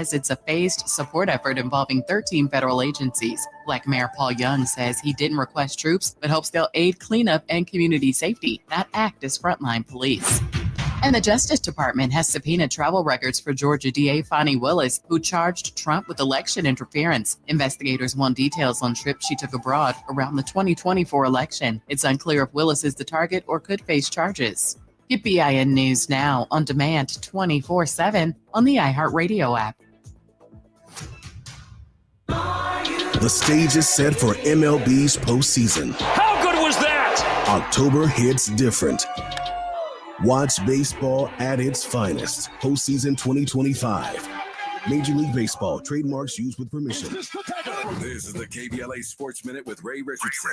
says it's a phased support effort involving 13 federal agencies. Black Mayor Paul Young says he didn't request troops, but hopes they'll aid cleanup and community safety, not act as frontline police. And the Justice Department has subpoenaed travel records for Georgia DA Fani Willis, who charged Trump with election interference. Investigators want details on trips she took abroad around the 2024 election. It's unclear if Willis is the target or could face charges. Get BIN News now on demand 24/7 on the iHeartRadio app. The stage is set for MLB's postseason. How good was that? October hits different. Watch baseball at its finest. Postseason 2025. Major League Baseball. Trademarks used with permission. This is the KBLA Sports Minute with Ray Richardson.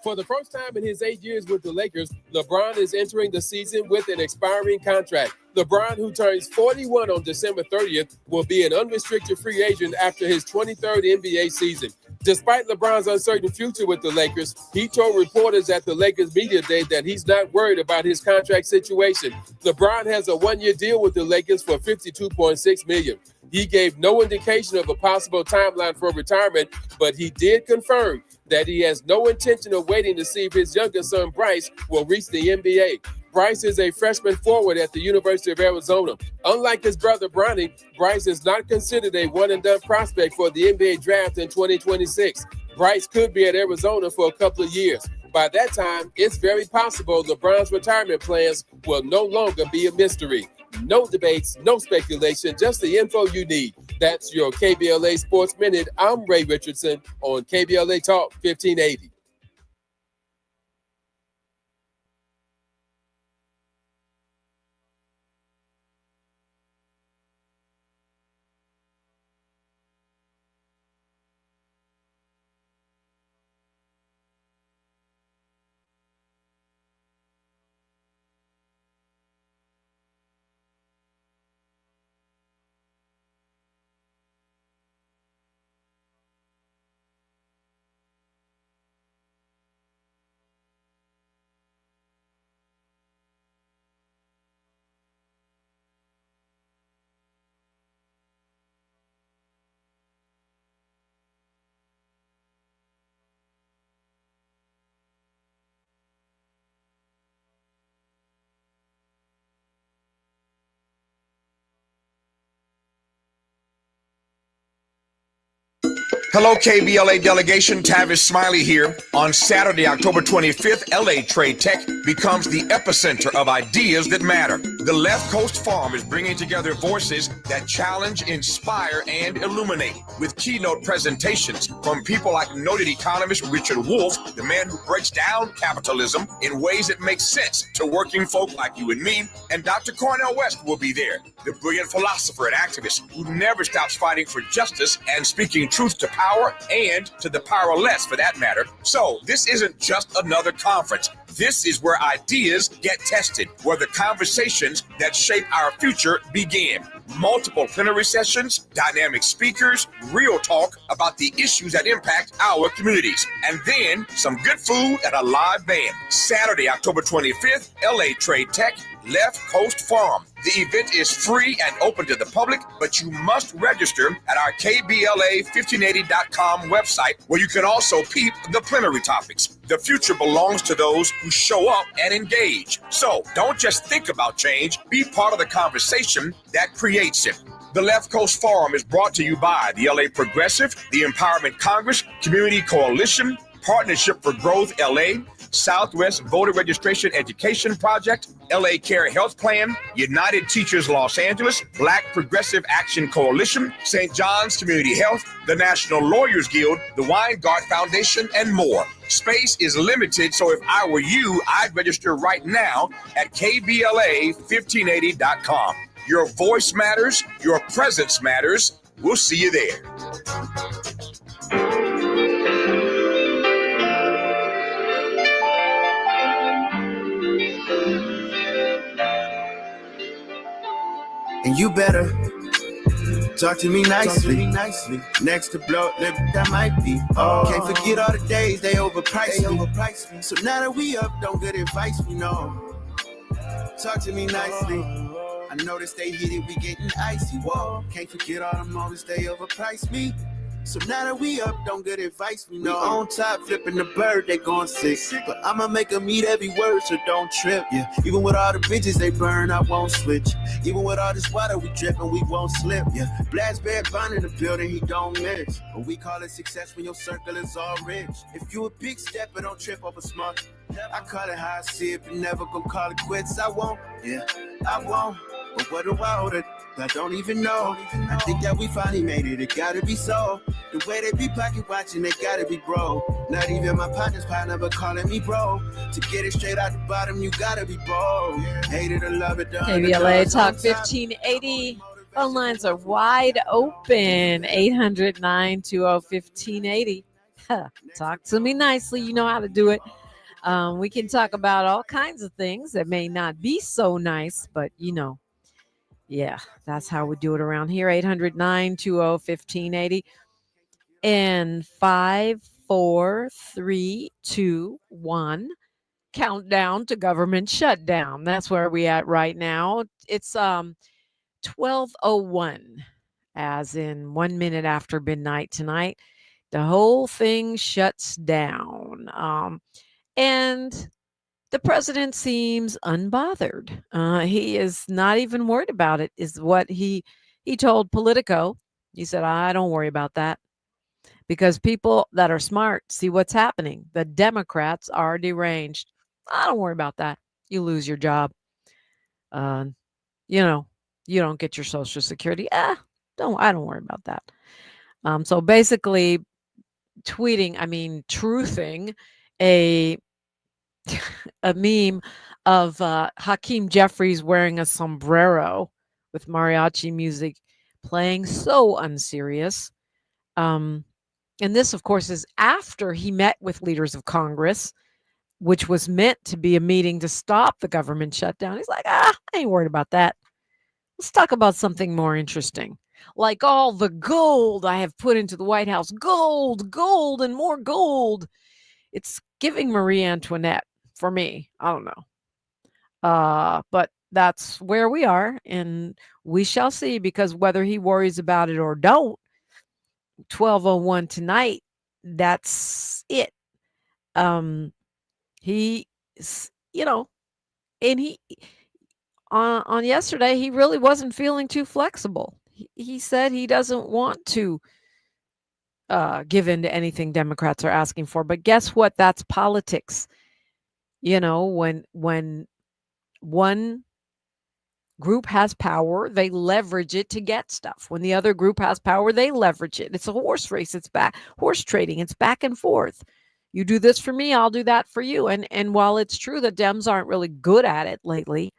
For the first time in his 8 years with the Lakers, LeBron is entering the season with an expiring contract. LeBron, who turns 41 on December 30th, will be an unrestricted free agent after his 23rd NBA season. Despite LeBron's uncertain future with the Lakers, he told reporters at the Lakers media day that he's not worried about his contract situation. LeBron has a one-year deal with the Lakers for $52.6 million. He gave no indication of a possible timeline for retirement, but he did confirm that he has no intention of waiting to see if his younger son Bryce will reach the NBA. Bryce is a freshman forward at the University of Arizona. Unlike his brother Bronny, Bryce is not considered a one-and-done prospect for the NBA draft in 2026. Bryce could be at Arizona for a couple of years. By that time, it's very possible LeBron's retirement plans will no longer be a mystery. No debates, no speculation, just the info you need. That's your KBLA Sports Minute. I'm Ray Richardson on KBLA Talk 1580. Hello, KBLA delegation. Tavis Smiley here. On Saturday, October 25th, LA Trade Tech becomes the epicenter of ideas that matter. The Left Coast Forum is bringing together voices that challenge, inspire, and illuminate with keynote presentations from people like noted economist Richard Wolff, the man who breaks down capitalism in ways that make sense to working folk like you and me, and Dr. Cornel West will be there, the brilliant philosopher and activist who never stops fighting for justice and speaking truth to power and to the powerless for that matter. So this isn't just another conference. This is where ideas get tested, where the conversations that shape our future begin. Multiple plenary sessions, dynamic speakers, real talk about the issues that impact our communities, and then some good food and a live band. Saturday, October 25th, LA Trade Tech, Left Coast Forum. The event is free and open to the public, but you must register at our KBLA1580.com website, where you can also peep the plenary topics. The future belongs to those who show up and engage. So don't just think about change, be part of the conversation that creates it. The Left Coast Forum is brought to you by the LA Progressive, the Empowerment Congress, Community Coalition, Partnership for Growth LA, Southwest Voter Registration Education Project, LA Care Health Plan, United Teachers Los Angeles, Black Progressive Action Coalition, St. John's Community Health, the National Lawyers Guild, the Weingart Foundation, and more. Space is limited, so if I were you, I'd register right now at KBLA1580.com. Your voice matters, your presence matters. We'll see you there. And you better talk to me nicely. Next to blow, that might be. Can't forget all the days they overpriced me. So now that we up, don't get advice, we know. Talk to me nicely. I noticed they hit it, we getting icy. Whoa, can't forget all the moments they overpriced me. So now that we up, don't good advice me. No, on top, flipping the bird, they going sick. But I'ma make them eat every word, so don't trip. Yeah, even with all the bridges they burn, I won't switch. Even with all this water we dripping, we won't slip. Yeah, Blast Bear Bond in the building, he don't miss. But we call it success when your circle is all rich. If you a big stepper, don't trip over smart. I call it how I see it, but never gonna call it quits. I won't, yeah, I won't. But what do I owe it? I don't even know. I think that we finally made it, it gotta be so. The way they be pocket watching, they gotta be bro. Not even my partner's partner, but calling me bro. To get it straight out the bottom, you gotta be bold. Hate it or love it, KBLA Talk 1580. Phone lines are wide open. 800-920-1580. Talk to me nicely. You know how to do it. We can talk about all kinds of things that may not be so nice, but you know, yeah, that's how we do it around here. 800-920-1580 and 5, 4, 3, 2, 1. Countdown to government shutdown. That's where we at right now. It's 12:01, as in 1 minute after midnight tonight. The whole thing shuts down. And the president seems unbothered. He is not even worried about it, is what he told Politico. He said, I don't worry about that because people that are smart see what's happening. The Democrats are deranged. I don't worry about that. You lose your job. You know, you don't get your Social Security. I don't worry about that. So basically truthing a meme of Hakeem Jeffries wearing a sombrero with mariachi music playing, so unserious. And this, of course, is after he met with leaders of Congress, which was meant to be a meeting to stop the government shutdown. He's like, I ain't worried about that. Let's talk about something more interesting. Like all the gold I have put into the White House. Gold, and more gold. It's giving Marie Antoinette for me. I don't know. But that's where we are, and we shall see, because whether he worries about it or don't, 12:01 tonight, that's it. He, and he on yesterday, he really wasn't feeling too flexible. He said he doesn't want to give in to anything Democrats are asking for. But guess what? That's politics. When one group has power, they leverage it to get stuff. When the other group has power, they leverage it. It's a horse race. It's horse trading. It's back and forth. You do this for me, I'll do that for you. And while it's true that Dems aren't really good at it lately,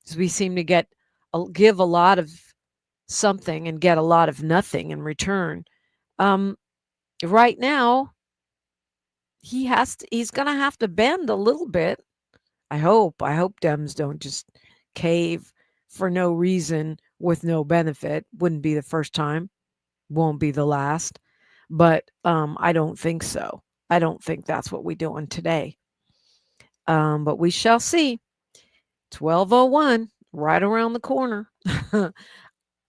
because we seem to give a lot of something and get a lot of nothing in return. Right now, he's going to have to bend a little bit. I hope Dems don't just cave for no reason with no benefit. Wouldn't be the first time. Won't be the last. But I don't think so. I don't think that's what we're doing today. But we shall see. 12:01, right around the corner.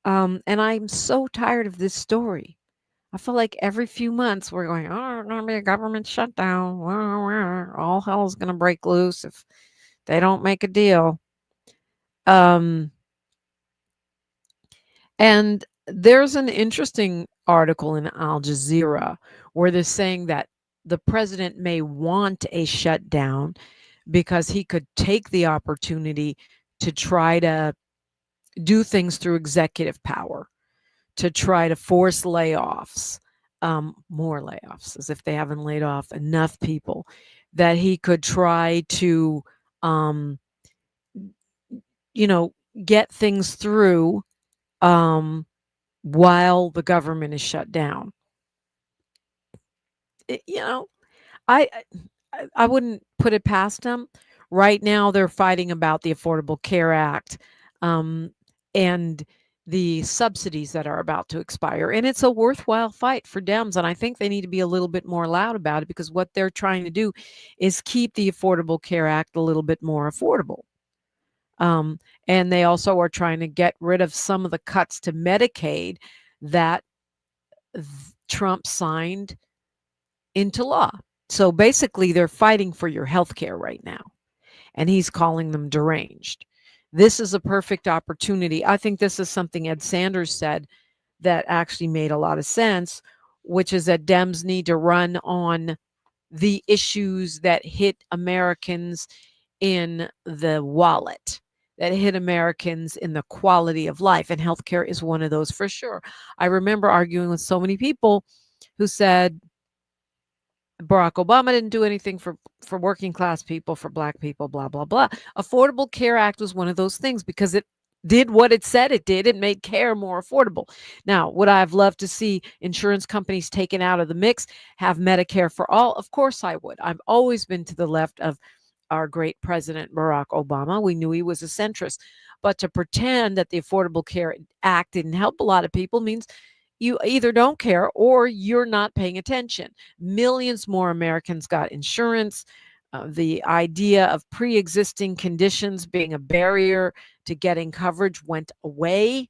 And I'm so tired of this story. I feel like every few months we're going, there's going to be a government shutdown. All hell is going to break loose if they don't make a deal. And there's an interesting article in Al Jazeera where they're saying that the president may want a shutdown because he could take the opportunity to try to do things through executive power, to try to force layoffs, more layoffs, as if they haven't laid off enough people, that he could try to, get things through while the government is shut down. I wouldn't put it past them. Right now, they're fighting about the Affordable Care Act and the subsidies that are about to expire. And it's a worthwhile fight for Dems. And I think they need to be a little bit more loud about it, because what they're trying to do is keep the Affordable Care Act a little bit more affordable. And they also are trying to get rid of some of the cuts to Medicaid that Trump signed into law. So basically, they're fighting for your health care right now. And he's calling them deranged. This is a perfect opportunity. I think this is something Ed Sanders said that actually made a lot of sense, which is that Dems need to run on the issues that hit Americans in the wallet, that hit Americans in the quality of life. And healthcare is one of those for sure. I remember arguing with so many people who said Barack Obama didn't do anything for working class people, for black people, blah, blah, blah. Affordable Care Act was one of those things because it did what it said it did. It made care more affordable. Now, would I have loved to see insurance companies taken out of the mix, have Medicare for all? Of course I would. I've always been to the left of our great president, Barack Obama. We knew he was a centrist. But to pretend that the Affordable Care Act didn't help a lot of people means you either don't care or you're not paying attention. Millions more Americans got insurance. The idea of pre-existing conditions being a barrier to getting coverage went away.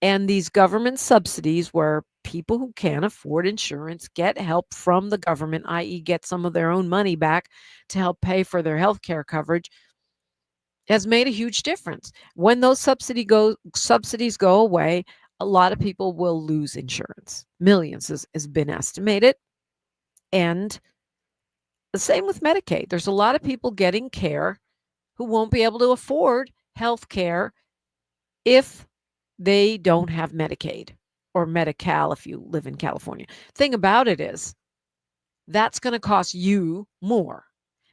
And these government subsidies where people who can't afford insurance get help from the government, i.e. get some of their own money back to help pay for their health care coverage, has made a huge difference. When those subsidies go away, a lot of people will lose insurance. Millions has been estimated. And the same with Medicaid. There's a lot of people getting care who won't be able to afford health care if they don't have Medicaid or Medi-Cal if you live in California. Thing about it is that's going to cost you more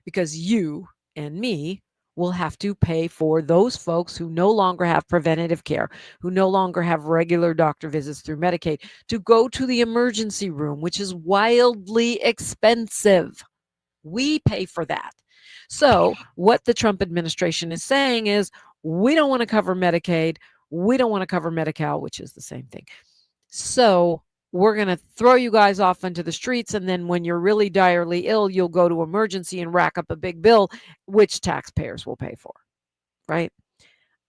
because you and me will have to pay for those folks who no longer have preventative care, who no longer have regular doctor visits through Medicaid, to go to the emergency room, which is wildly expensive. We pay for that. So what the Trump administration is saying is, we don't want to cover Medicaid. We don't want to cover Medi-Cal, which is the same thing. So we're going to throw you guys off into the streets. And then when you're really direly ill, you'll go to emergency and rack up a big bill, which taxpayers will pay for. Right.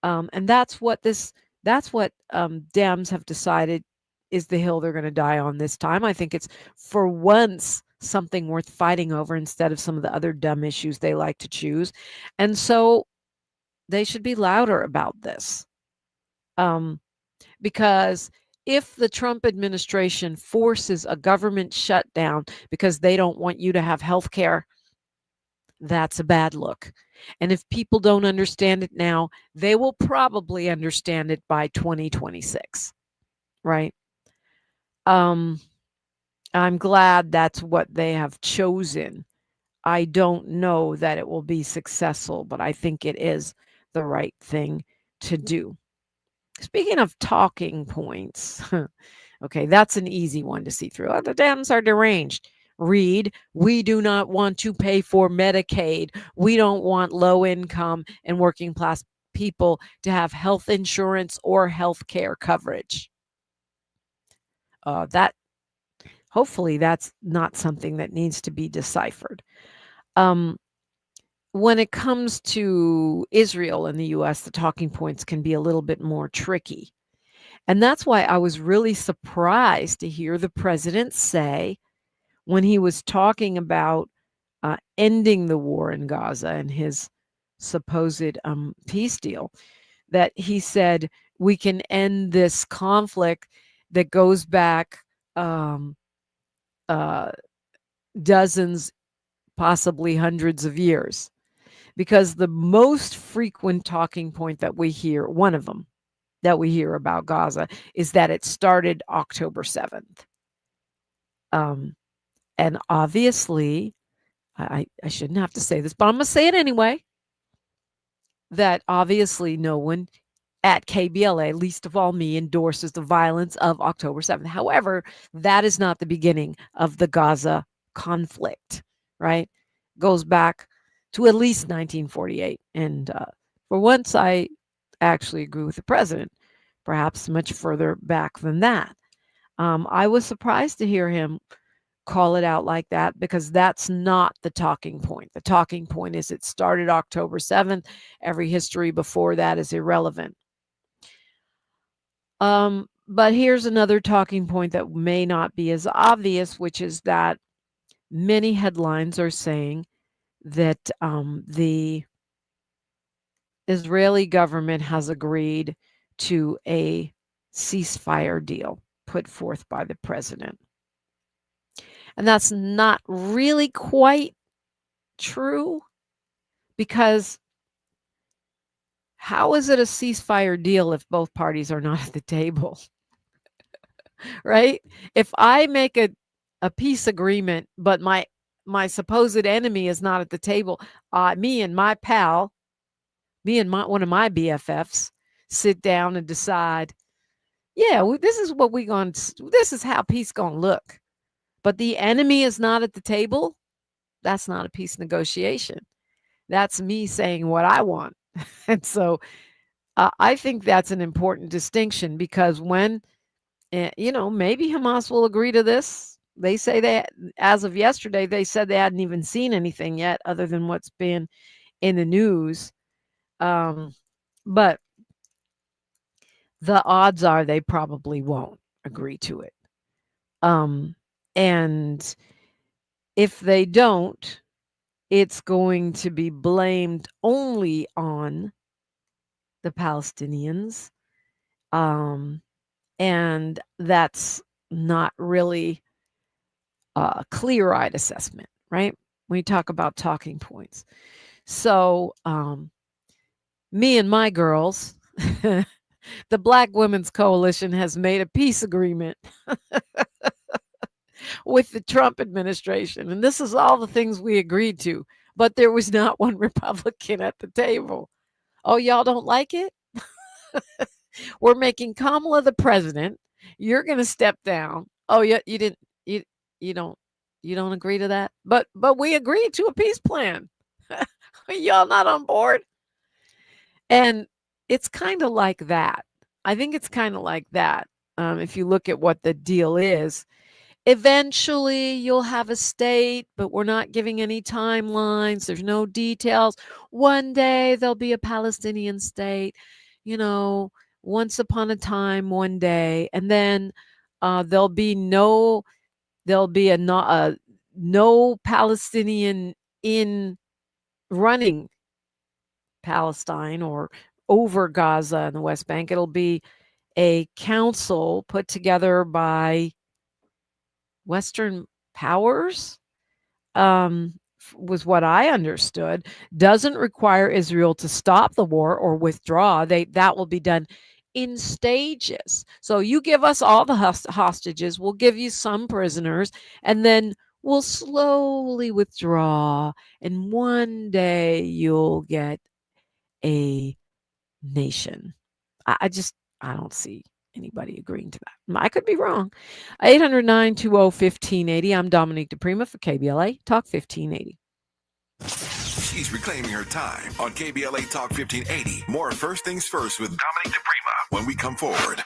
And that's what Dems have decided is the hill they're going to die on this time. I think it's for once something worth fighting over instead of some of the other dumb issues they like to choose. And so they should be louder about this. Because if the Trump administration forces a government shutdown because they don't want you to have health care, that's a bad look. And if people don't understand it now, they will probably understand it by 2026, right? I'm glad that's what they have chosen. I don't know that it will be successful, but I think it is the right thing to do. Speaking of talking points, okay, that's an easy one to see through. Oh, the Dems are deranged. Read, we do not want to pay for Medicaid. We don't want low income and working class people to have health insurance or health care coverage. Hopefully that's not something that needs to be deciphered. When it comes to Israel and the U.S., the talking points can be a little bit more tricky. And that's why I was really surprised to hear the president say, when he was talking about ending the war in Gaza and his supposed peace deal, that he said we can end this conflict that goes back dozens, possibly hundreds of years. Because the most frequent talking point that we hear, one of them that we hear about Gaza, is that it started October 7th. And obviously, I shouldn't have to say this, but I'm going to say it anyway, that obviously no one at KBLA, least of all me, endorses the violence of October 7th. However, that is not the beginning of the Gaza conflict, right? Goes back to at least 1948. And for once, I actually agree with the president, perhaps much further back than that. I was surprised to hear him call it out like that because that's not the talking point. The talking point is it started October 7th. Every history before that is irrelevant. But here's another talking point that may not be as obvious, which is that many headlines are saying that the Israeli government has agreed to a ceasefire deal put forth by the president. And that's not really quite true because how is it a ceasefire deal if both parties are not at the table? Right? If I make a peace agreement, but my supposed enemy is not at the table, me and my pal, one of my BFFs sit down and decide, this is what this is how peace gonna look. But the enemy is not at the table. That's not a peace negotiation. That's me saying what I want. And so I think that's an important distinction because when, maybe Hamas will agree to this. They say that as of yesterday, they said they hadn't even seen anything yet other than what's been in the news. But the odds are they probably won't agree to it. And if they don't, it's going to be blamed only on the Palestinians. And that's not really a clear-eyed assessment, right? When you talk about talking points. So me and my girls, the Black Women's Coalition has made a peace agreement with the Trump administration. And this is all the things we agreed to. But there was not one Republican at the table. Oh, y'all don't like it? We're making Kamala the president. You're going to step down. Oh, yeah, you don't agree to that? But we agreed to a peace plan. Y'all not on board? And it's kind of like that. I think it's kind of like that. If you look at what the deal is, eventually you'll have a state, but we're not giving any timelines. There's no details. One day there'll be a Palestinian state, once upon a time, one day, and then there'll be no Palestinian in running Palestine or over Gaza and the West Bank. It'll be a council put together by Western powers, was what I understood. Doesn't require Israel to stop the war or withdraw. That will be done in stages. So you give us all the hostages, we'll give you some prisoners, and then we'll slowly withdraw. And one day you'll get a nation. I don't see anybody agreeing to that. I could be wrong. 800-920-1580. I'm Dominique DiPrima for KBLA Talk 1580. She's reclaiming her time on KBLA Talk 1580. More First Things First with Dominique DiPrima when we come forward.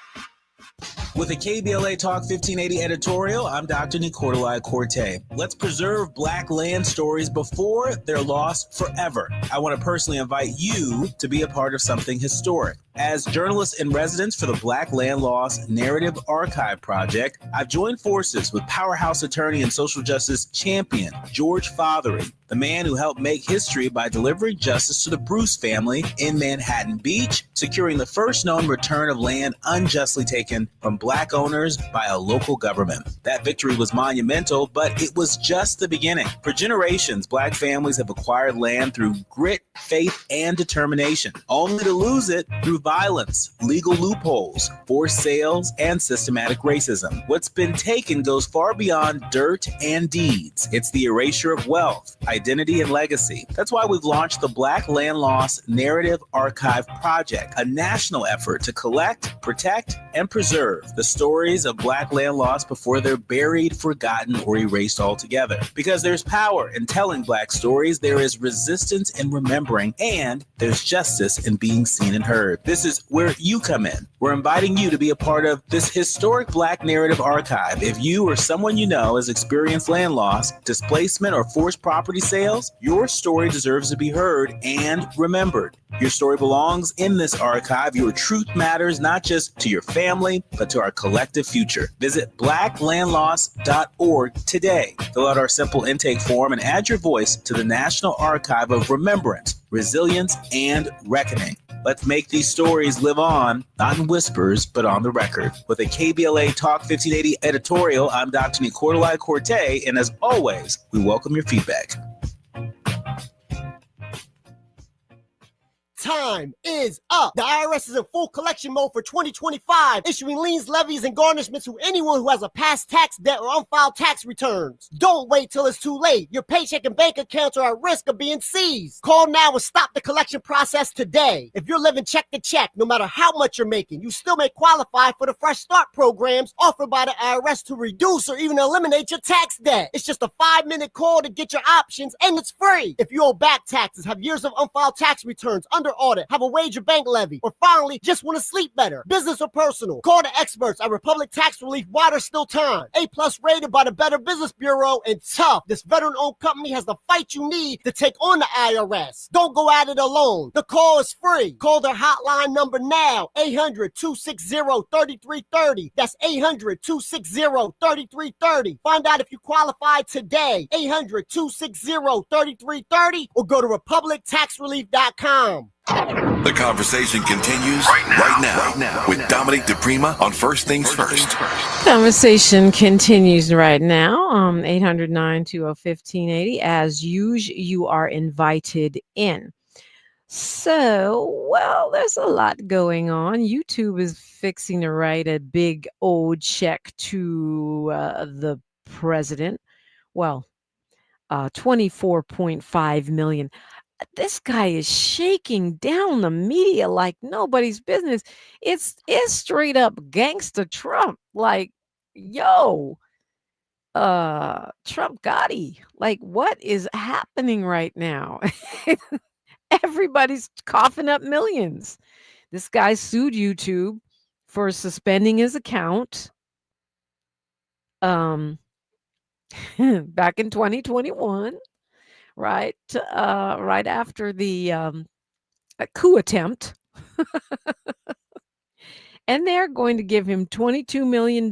With a KBLA Talk 1580 editorial, I'm Dr. Nicolai Corte. Let's preserve Black land stories before they're lost forever. I want to personally invite you to be a part of something historic. As journalist in residence for the Black Land Lost Narrative Archive Project, I've joined forces with powerhouse attorney and social justice champion George Fothery, the man who helped make history by delivering justice to the Bruce family in Manhattan Beach, securing the first known return of land unjustly taken from Black owners by a local government. That victory was monumental, but it was just the beginning. For generations, Black families have acquired land through grit, faith, and determination, only to lose it through violence, legal loopholes, forced sales, and systematic racism. What's been taken goes far beyond dirt and deeds. It's the erasure of wealth, identity, and legacy. That's why we've launched the Black Land Lost Narrative Archive Project, a national effort to collect, protect, and preserve the stories of Black land lost before they're buried, forgotten, or erased altogether. Because there's power in telling Black stories, there is resistance in remembering, and there's justice in being seen and heard. This this is where you come in. We're inviting you to be a part of this historic Black narrative archive. If you or someone you know has experienced land loss, displacement, or forced property sales, your story deserves to be heard and remembered. Your story belongs in this archive. Your truth matters not just to your family, but to our collective future. Visit blacklandloss.org today. Fill out our simple intake form and add your voice to the National Archive of Remembrance, Resilience, and Reckoning. Let's make these stories live on, not in whispers, but on the record. With a KBLA Talk 1580 editorial, I'm Dr. Nicolai Corte, and as always, we welcome your feedback. Time is up. The IRS is in full collection mode for 2025, issuing liens, levies, and garnishments to anyone who has a past tax debt or unfiled tax returns. Don't wait till it's too late. Your paycheck and bank accounts are at risk of being seized. Call now and stop the collection process today. If you're living check to check, no matter how much you're making, you still may qualify for the Fresh Start programs offered by the IRS to reduce or even eliminate your tax debt. It's just a 5-minute call to get your options, and it's free. If you owe back taxes, have years of unfiled tax returns, under audit, have a wage or bank levy, or finally just want to sleep better, business or personal, call the experts at Republic Tax Relief while there's still time. A+ rated by the Better Business Bureau, and tough. This veteran-owned company has the fight you need to take on the IRS. Don't go at it alone. The call is free. Call their hotline number now, 800-260-3330. That's 800-260-3330. Find out if you qualify today, 800-260-3330, or go to republictaxrelief.com. The conversation continues right now with Dominique DiPrima on First Things First. Conversation continues right now. 800-920-1580. As usual, you are invited in. So, well, there's a lot going on. YouTube is fixing to write a big old check to the president. Well, 24.5 million. This guy is shaking down the media like nobody's business. It's straight up gangster Trump. Like, yo, Trump Gotti. Like, what is happening right now? Everybody's coughing up millions. This guy sued YouTube for suspending his account back in 2021. Right after the coup attempt. And they're going to give him $22 million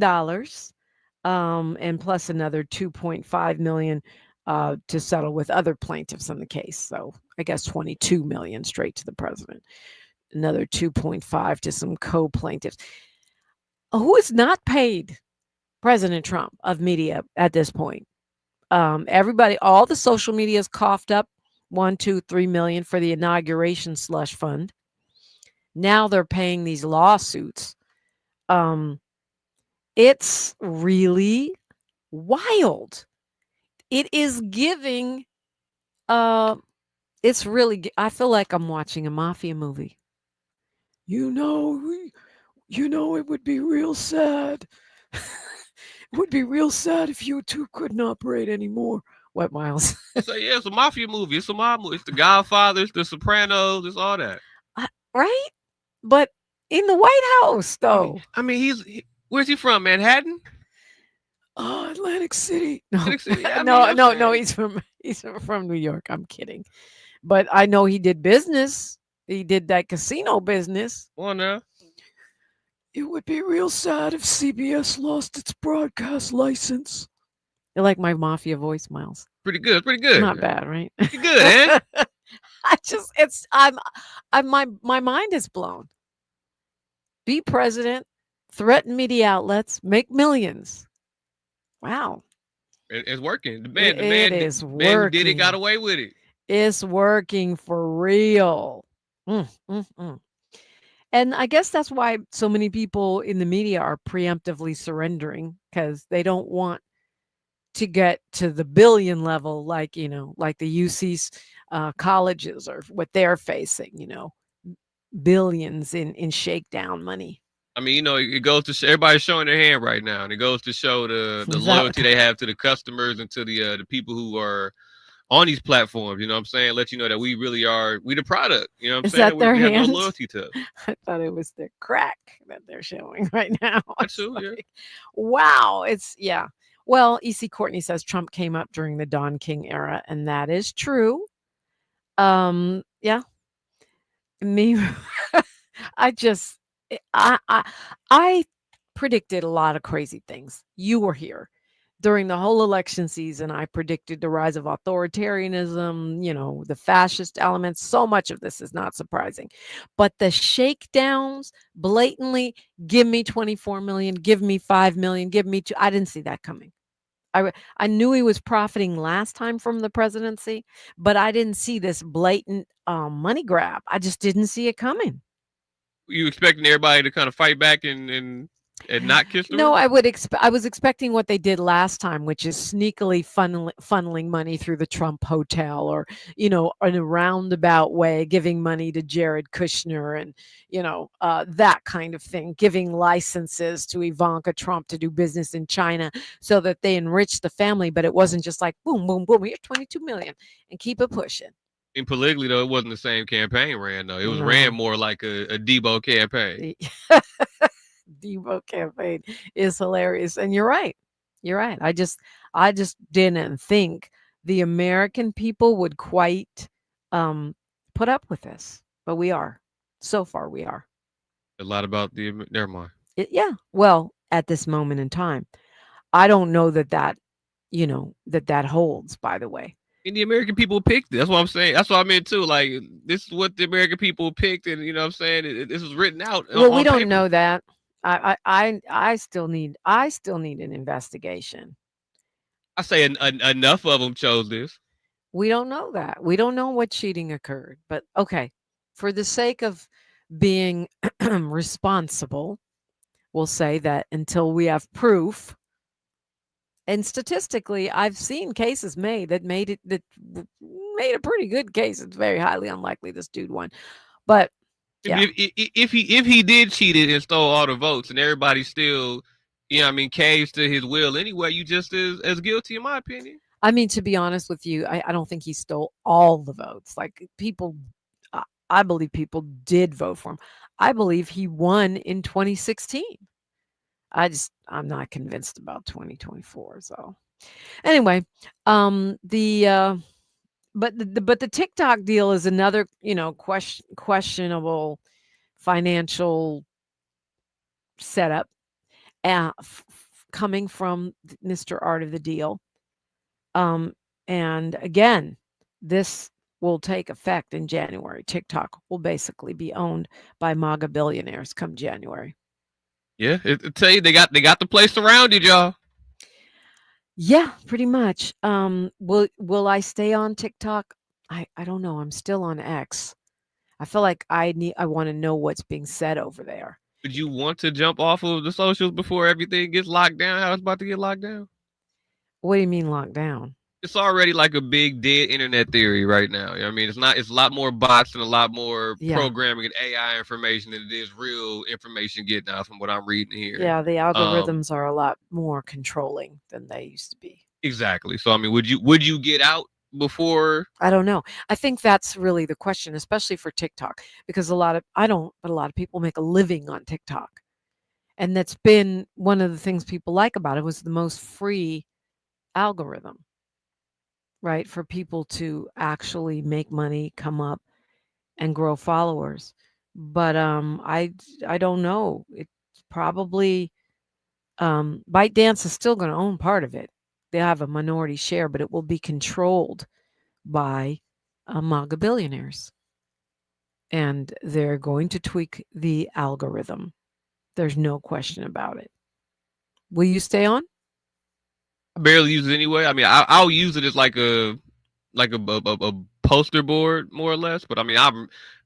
and plus another $2.5 million to settle with other plaintiffs on the case. So I guess $22 million straight to the president. Another 2.5 to some co-plaintiffs. Who is not paid President Trump of media at this point? Everybody, all the social media is coughed up 1, 2, 3 million for the inauguration slush fund. Now they're paying these lawsuits. It's really wild. It is giving, it's really, I feel like I'm watching a mafia movie. You know, it would be real sad. It would be real sad if you two couldn't operate anymore. What, Miles? So yeah, it's a mafia movie. It's a mob movie. It's The Godfather. It's The Sopranos. It's all that. Right? But in the White House, though. I mean, where's he from? Manhattan? Atlantic City. No, Atlantic City. Yeah, no. He's from New York. I'm kidding. But I know he did business. He did that casino business. Well, now. It would be real sad if CBS lost its broadcast license. You like my mafia voice, Miles? Pretty good. Not bad, right? Pretty good, eh? My mind is blown. Be president, threaten media outlets, make millions. Wow. It's working. The man did it, got away with it. It's working for real. And I guess that's why so many people in the media are preemptively surrendering, because they don't want to get to the billion level, like the UC's colleges or what they're facing, billions in shakedown money. I mean, it goes to everybody's showing their hand right now, and it goes to show the loyalty they have to the customers and to the people who are on these platforms. You know what I'm saying? Let you know that we really are, we the product. You know what I'm Is saying? that their we have no hand? loyalty to. I thought it was their crack that they're showing right now. That's true, yeah. Wow. Yeah. Well, EC Courtney says Trump came up during the Don King era, and that is true. Yeah. Me, I predicted a lot of crazy things. You were here. During the whole election season, I predicted the rise of authoritarianism, the fascist elements. So much of this is not surprising. But the shakedowns, blatantly, give me 24 million, give me 5 million, give me 2. I didn't see that coming. I knew he was profiting last time from the presidency, but I didn't see this blatant money grab. I just didn't see it coming. You expecting everybody to kind of fight back and not kiss the No, ring? I was expecting what they did last time, which is sneakily funneling money through the Trump hotel, or in a roundabout way, giving money to Jared Kushner and that kind of thing, giving licenses to Ivanka Trump to do business in China so that they enrich the family. But it wasn't just like boom, boom, boom. Here's 22 million and keep it pushing. And politically, though, it wasn't the same campaign ran, though. It was No. ran more like a Debo campaign. Debo campaign is hilarious. And you're right. You're right. I just didn't think the American people would quite put up with this. But we are. So far, we are. A lot about never mind. Yeah. Well, at this moment in time, I don't know that holds, by the way. And the American people picked it. That's what I'm saying. That's what I meant too. Like, this is what the American people picked, and you know what I'm saying? This was written out. Well, we don't paper. know that. I still need an investigation. I say enough of them chose this. We don't know that. We don't know what cheating occurred. But okay, for the sake of being responsible, we'll say that until we have proof. And statistically, I've seen cases made that made a pretty good case. It's very highly unlikely this dude won, but yeah. If he did cheat it and stole all the votes, and everybody still, caves to his will anyway, you just as guilty, in my opinion. I mean, to be honest with you, I don't think he stole all the votes. Like people, I believe people did vote for him. I believe he won in 2016. I'm not convinced about 2024. So anyway, but the TikTok deal is another, questionable financial setup coming from Mr. Art of the Deal. And again, this will take effect in January. TikTok will basically be owned by MAGA billionaires come January. Yeah, tell you they got the place surrounded, y'all. Yeah, pretty much. Will I stay on TikTok? I don't know. I'm still on X. I feel like I want to know what's being said over there. Would you want to jump off of the socials before everything gets locked down? How it's about to get locked down? What do you mean locked down? It's already like a big dead internet theory right now. You know what I mean, it's a lot more bots and a lot more programming and AI information than it is real information getting out from what I'm reading here. Yeah, the algorithms are a lot more controlling than they used to be. Exactly. So I mean, would you get out before? I don't know. I think that's really the question, especially for TikTok, because a lot of people make a living on TikTok. And that's been one of the things people like about it, was the most free algorithm. Right, for people to actually make money, come up, and grow followers. But I don't know. It's probably ByteDance is still going to own part of it. They have a minority share, but it will be controlled by MAGA billionaires, and they're going to tweak the algorithm. There's no question about it. Will you stay on? I barely use it anyway. I mean, I'll use it as like a poster board, more or less. But I mean,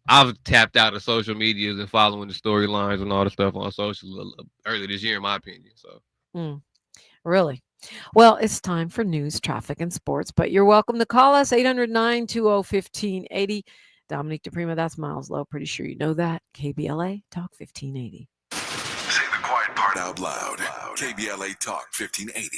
I've tapped out of social medias and following the storylines and all the stuff on social early this year, in my opinion. So, Really? Well, it's time for news, traffic, and sports. But you're welcome to call us 800-920-1580. Dominique DiPrima, that's Miles Lowe. Pretty sure you know that. KBLA Talk 1580. Say the quiet part out loud. KBLA Talk 1580.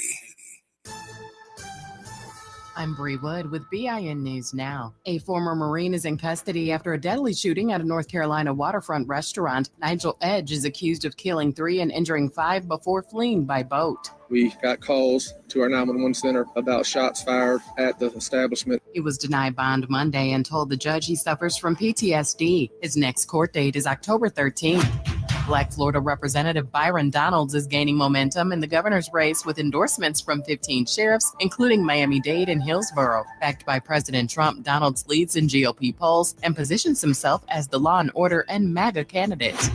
I'm Bree Wood with BIN News Now. A former Marine is in custody after a deadly shooting at a North Carolina waterfront restaurant. Nigel Edge is accused of killing 3 and injuring 5 before fleeing by boat. We got calls to our 911 center about shots fired at the establishment. He was denied bond Monday and told the judge he suffers from PTSD. His next court date is October 13th. Black Florida Representative Byron Donalds is gaining momentum in the governor's race with endorsements from 15 sheriffs, including Miami-Dade and Hillsborough. Backed by President Trump, Donalds leads in GOP polls and positions himself as the law and order and MAGA candidate.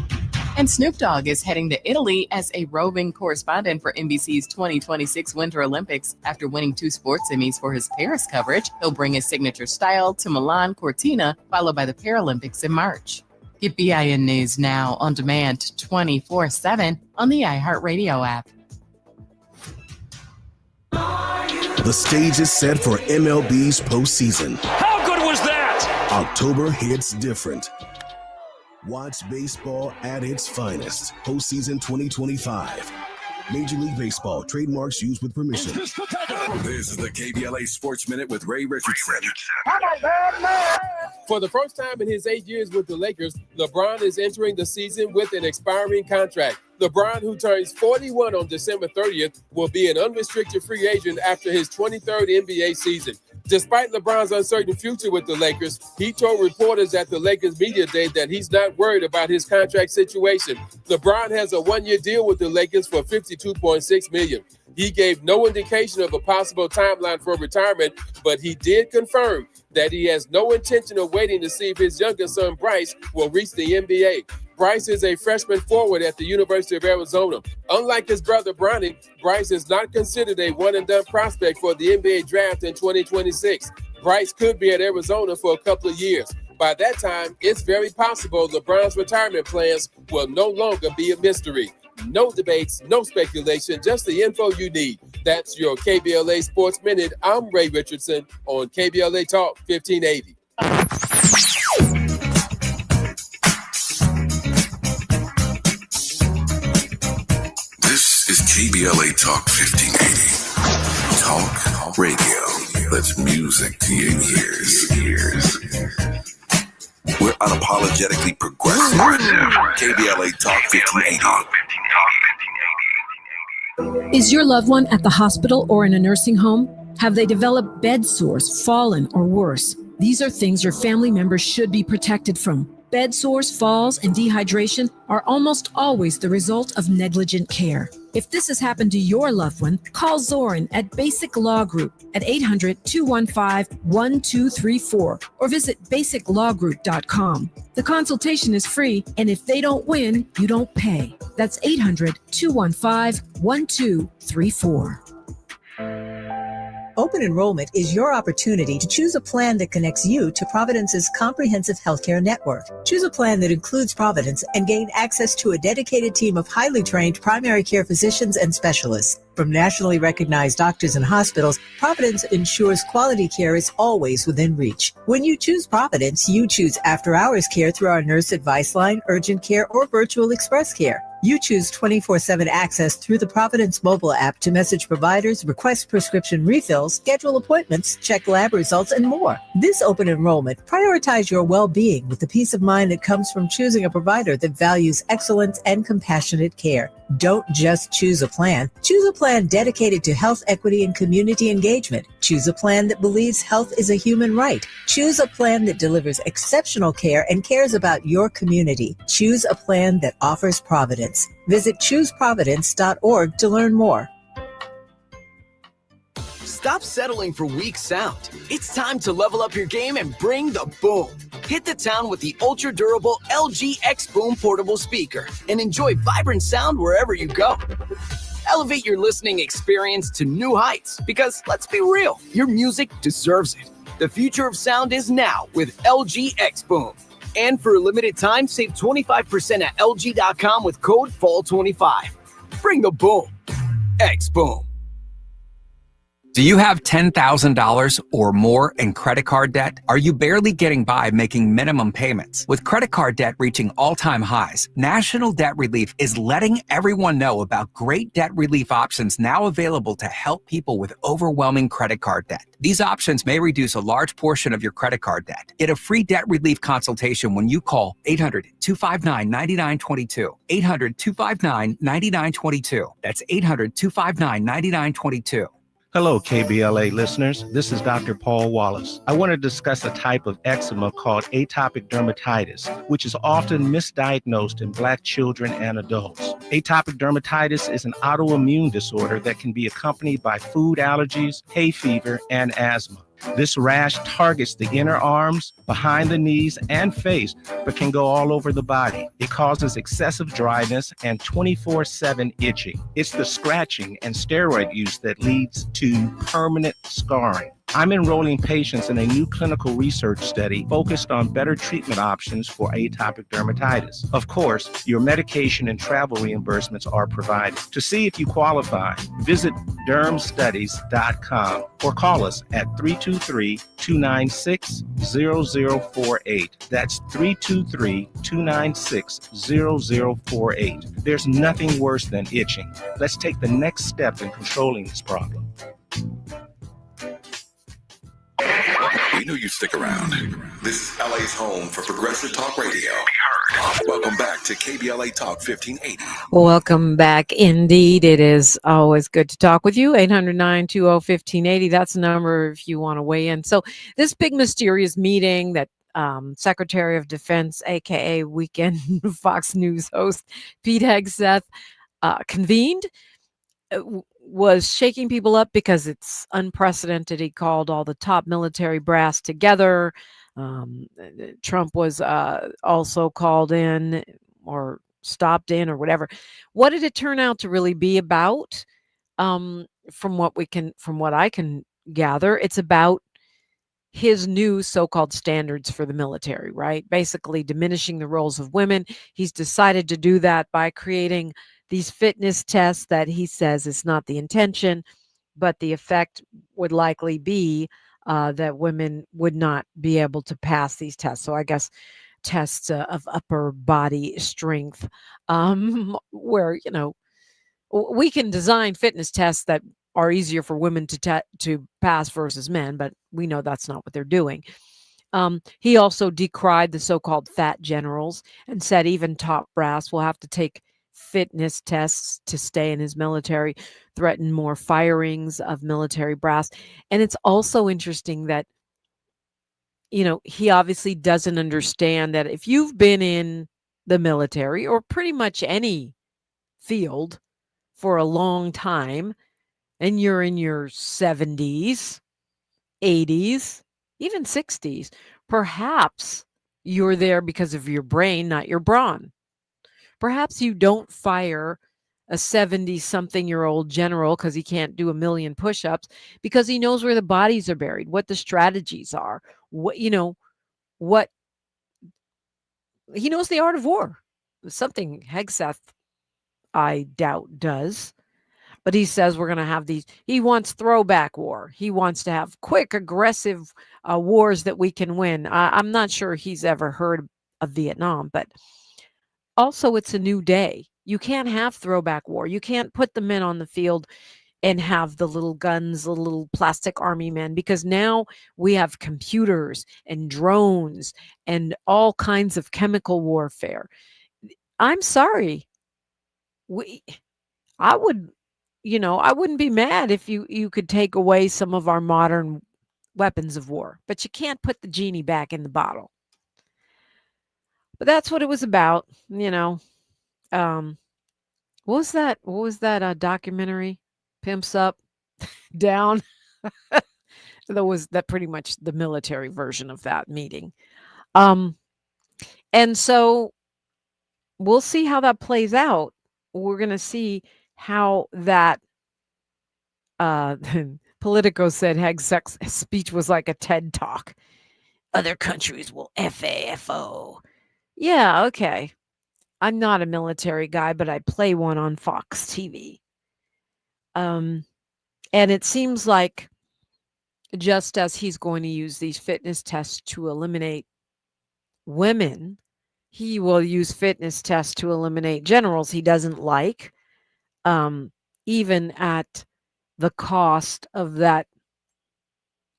And Snoop Dogg is heading to Italy as a roving correspondent for NBC's 2026 Winter Olympics. After winning 2 sports Emmys for his Paris coverage, he'll bring his signature style to Milan Cortina, followed by the Paralympics in March. Get BIN News Now on demand 24/7 on the iHeartRadio app. The stage is set for MLB's postseason. How good was that? October hits different. Watch baseball at its finest. Postseason 2025. Major League Baseball. Trademarks used with permission. This is the KBLA Sports Minute with Ray Richardson. For the first time in his 8 years with the Lakers, LeBron is entering the season with an expiring contract. LeBron, who turns 41 on December 30th, will be an unrestricted free agent after his 23rd NBA season. Despite LeBron's uncertain future with the Lakers, he told reporters at the Lakers media day that he's not worried about his contract situation. LeBron has a 1-year deal with the Lakers for $52.6 million. He gave no indication of a possible timeline for retirement, but he did confirm that he has no intention of waiting to see if his younger son Bryce will reach the NBA. Bryce is a freshman forward at the University of Arizona. Unlike his brother Bronny, Bryce is not considered a one-and-done prospect for the NBA draft in 2026. Bryce could be at Arizona for a couple of years. By that time, it's very possible LeBron's retirement plans will no longer be a mystery. No debates, no speculation, just the info you need. That's your KBLA Sports Minute. I'm Ray Richardson on KBLA Talk 1580. This is KBLA Talk 1580. Talk radio. That's music to your ears. We're unapologetically progressive. KBLA Talk 1580. Is your loved one at the hospital or in a nursing home? Have they developed bed sores, fallen, or worse? These are things your family members should be protected from. Bed sores, falls, and dehydration are almost always the result of negligent care. If this has happened to your loved one, call Zorin at Basic Law Group at 800-215-1234 or visit basiclawgroup.com. The consultation is free, and if they don't win, you don't pay. That's 800-215-1234. Open enrollment is your opportunity to choose a plan that connects you to Providence's comprehensive healthcare network. Choose a plan that includes Providence and gain access to a dedicated team of highly trained primary care physicians and specialists. From nationally recognized doctors and hospitals, Providence ensures quality care is always within reach. When you choose Providence, you choose after-hours care through our nurse advice line, urgent care, or virtual express care. You choose 24/7 access through the Providence mobile app to message providers, request prescription refills, schedule appointments, check lab results, and more. This open enrollment, prioritize your well-being with the peace of mind that comes from choosing a provider that values excellence and compassionate care. Don't just choose a plan. Choose a plan dedicated to health equity and community engagement. Choose a plan that believes health is a human right. Choose a plan that delivers exceptional care and cares about your community. Choose a plan that offers Providence. Visit chooseprovidence.org to learn more. Stop settling for weak sound. It's time to level up your game and bring the boom. Hit the town with the ultra-durable LG X Boom portable speaker and enjoy vibrant sound wherever you go. Elevate your listening experience to new heights because, let's be real, your music deserves it. The future of sound is now with LG X Boom. And for a limited time, save 25% at LG.com with code FALL25. Bring the boom. X Boom. Do you have $10,000 or more in credit card debt? Are you barely getting by making minimum payments? With credit card debt reaching all-time highs, National Debt Relief is letting everyone know about great debt relief options now available to help people with overwhelming credit card debt. These options may reduce a large portion of your credit card debt. Get a free debt relief consultation when you call 800-259-9922. 800-259-9922. That's 800-259-9922. Hello, KBLA listeners. This is Dr. Paul Wallace. I want to discuss a type of eczema called atopic dermatitis, which is often misdiagnosed in Black children and adults. Atopic dermatitis is an autoimmune disorder that can be accompanied by food allergies, hay fever, and asthma. This rash targets the inner arms, behind the knees, and face, but can go all over the body. It causes excessive dryness and 24/7 itching. It's the scratching and steroid use that leads to permanent scarring. I'm enrolling patients in a new clinical research study focused on better treatment options for atopic dermatitis. Of course, your medication and travel reimbursements are provided. To see if you qualify, visit dermstudies.com or call us at 323-296-0048. That's 323-296-0048. There's nothing worse than itching. Let's take the next step in controlling this problem. We knew you'd stick around. This is LA's home for progressive talk radio. Welcome back to KBLA Talk 1580. Welcome back indeed. It is always good to talk with you. 800-920-1580. That's the number if you want to weigh in. So this big mysterious meeting that Secretary of Defense, aka weekend Fox News host Pete Hegseth convened was shaking people up because it's unprecedented. He called all the top military brass together. Trump was also called in or stopped in or whatever. What did it turn out to really be about? From what I can gather, it's about his new so-called standards for the military, right? Basically diminishing the roles of women. He's decided to do that by creating these fitness tests that he says is not the intention, but the effect would likely be that women would not be able to pass these tests. So I guess tests of upper body strength, where, we can design fitness tests that are easier for women to pass versus men, but we know that's not what they're doing. He also decried the so-called fat generals and said even top brass will have to take fitness tests to stay in his military, threatened more firings of military brass. And it's also interesting that, he obviously doesn't understand that if you've been in the military or pretty much any field for a long time and you're in your 70s, 80s, even 60s, perhaps you're there because of your brain, not your brawn. Perhaps you don't fire a 70-something-year-old general because he can't do 1,000,000 push-ups, because he knows where the bodies are buried, what the strategies are, what he knows the art of war. Something Hegseth, I doubt, does. But he says we're going to have these. He wants throwback war. He wants to have quick, aggressive wars that we can win. I'm not sure he's ever heard of Vietnam, but also it's a new day. You can't have throwback war. You can't put the men on the field and have the little guns, the little plastic army men, because now we have computers and drones and all kinds of chemical warfare. I'm sorry. I wouldn't be mad if you could take away some of our modern weapons of war, but you can't put the genie back in the bottle. But that's what it was about, What was that? What was that documentary? Pimps Up, Down. That pretty much the military version of that meeting. And so we'll see how that plays out. We're going to see how that Politico said Hegseth's speech was like a TED Talk. Other countries will FAFO. Yeah, okay. I'm not a military guy, but I play one on Fox TV. And And it seems like just as he's going to use these fitness tests to eliminate women, he will use fitness tests to eliminate generals he doesn't like, even at the cost of that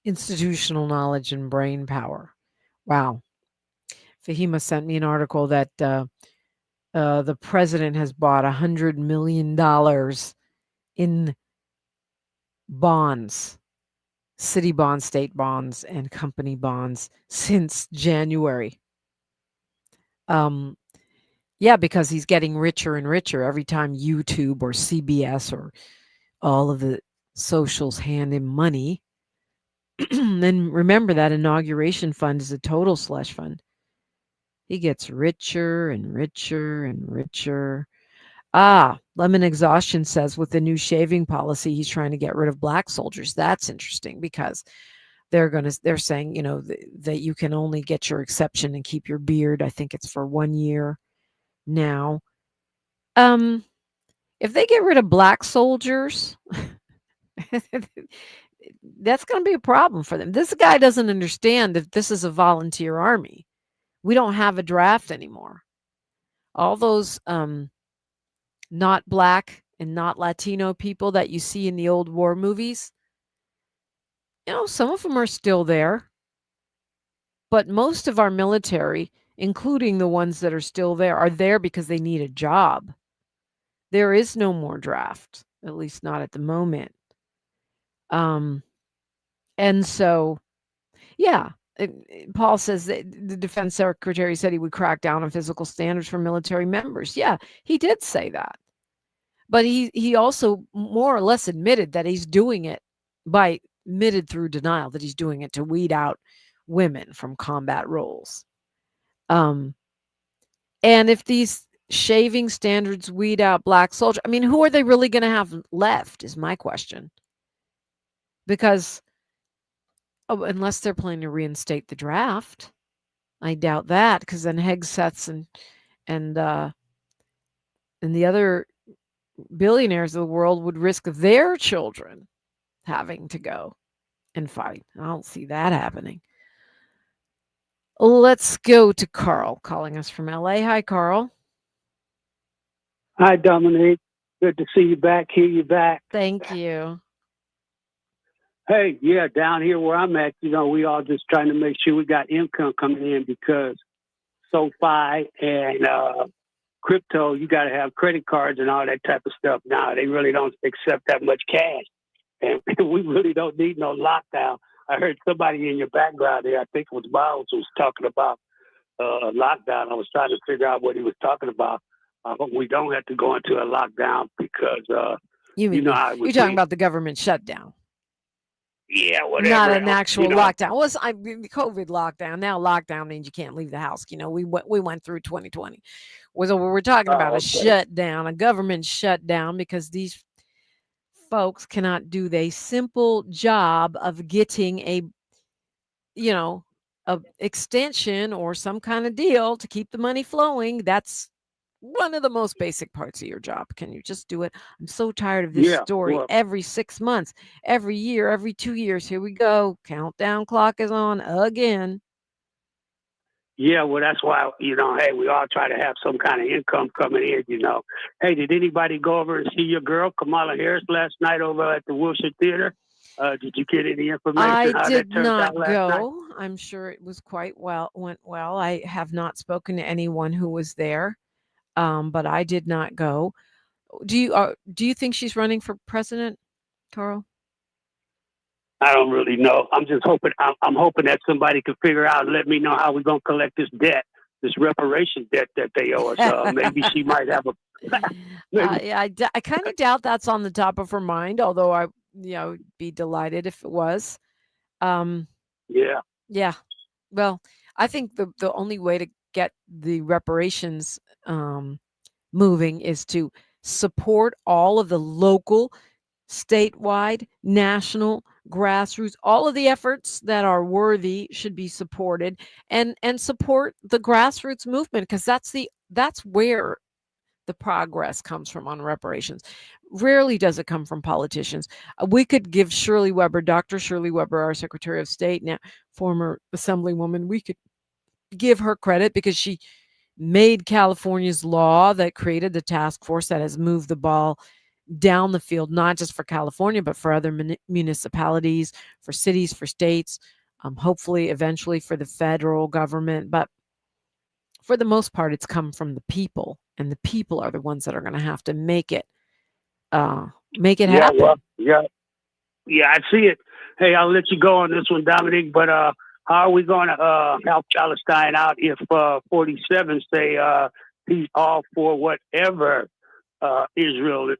institutional knowledge and brain power. Wow. Fahima sent me an article that the president has bought $100 million in bonds, city bonds, state bonds, and company bonds since January. Yeah, because he's getting richer and richer every time YouTube or CBS or all of the socials hand him money. And remember, that inauguration fund is a total slush fund. He gets richer and richer and richer. Lemon Exhaustion says with the new shaving policy, he's trying to get rid of black soldiers. That's interesting because they're saying, that you can only get your exception and keep your beard. I think it's for 1 year now. If they get rid of black soldiers, that's going to be a problem for them. This guy doesn't understand that this is a volunteer army. We don't have a draft anymore. All those not black and not Latino people that you see in the old war movies, some of them are still there. But most of our military, including the ones that are still there, are there because they need a job. There is no more draft, at least not at the moment. And so, yeah, Paul says that the defense secretary said he would crack down on physical standards for military members. Yeah, he did say that. But he also more or less admitted that he's doing it admitted through denial that he's doing it to weed out women from combat roles. And if these shaving standards weed out black soldiers, who are they really going to have left is my question. Because unless they're planning to reinstate the draft, I doubt that, because then Hegseth and the other billionaires of the world would risk their children having to go and fight. I don't see that happening. Let's go to Carl calling us from LA. Hi, Carl. Hi, Dominique. Good to see you back, hear you back. Thank you. Hey, yeah, down here where I'm at, we all just trying to make sure we got income coming in because SoFi and crypto, you got to have credit cards and all that type of stuff now. They really don't accept that much cash. And we really don't need no lockdown. I heard somebody in your background there, I think it was Miles, who was talking about lockdown. I was trying to figure out what he was talking about. But we don't have to go into a lockdown because, you're talking about the government shutdown. Yeah, whatever. Not an actual lockdown. COVID lockdown. Now lockdown means you can't leave the house. We went through 2020. We're talking about a shutdown, a government shutdown, because these folks cannot do the simple job of getting a extension or some kind of deal to keep the money flowing. That's one of the most basic parts of your job. Can you just do it? I'm so tired of this story. Well, every 6 months, every year, every 2 years, here we go. Countdown clock is on again. Yeah, well, that's why, hey, we all try to have some kind of income coming in, Hey, did anybody go over and see your girl, Kamala Harris, last night over at the Wilshire Theater? Did you get any information? I did not go. I'm sure it was went well. I have not spoken to anyone who was there. But I did not go. Do you think she's running for president, Carl? I don't really know. I'm just hoping. I'm hoping that somebody can figure out and let me know how we're gonna collect this debt, this reparation debt that they owe us. Maybe she might have a. I kind of doubt that's on the top of her mind. Although I, would be delighted if it was. Yeah. Yeah. Well, I think the only way to get the reparations moving is to support all of the local, statewide, national, grassroots, all of the efforts that are worthy should be supported, and support the grassroots movement, because that's where the progress comes from on reparations. Rarely does it come from politicians. We could give Dr. Shirley Weber, our Secretary of State, now former Assemblywoman, we could give her credit because she made California's law that created the task force that has moved the ball down the field, not just for California, but for other municipalities, for cities, for states, hopefully eventually for the federal government. But for the most part, it's come from the people, and the people are the ones that are going to have to make it happen. Yeah, I see it. Hey, I'll let you go on this one, Dominique, but how are we going to help Palestine out if 47 say he's all for whatever Israel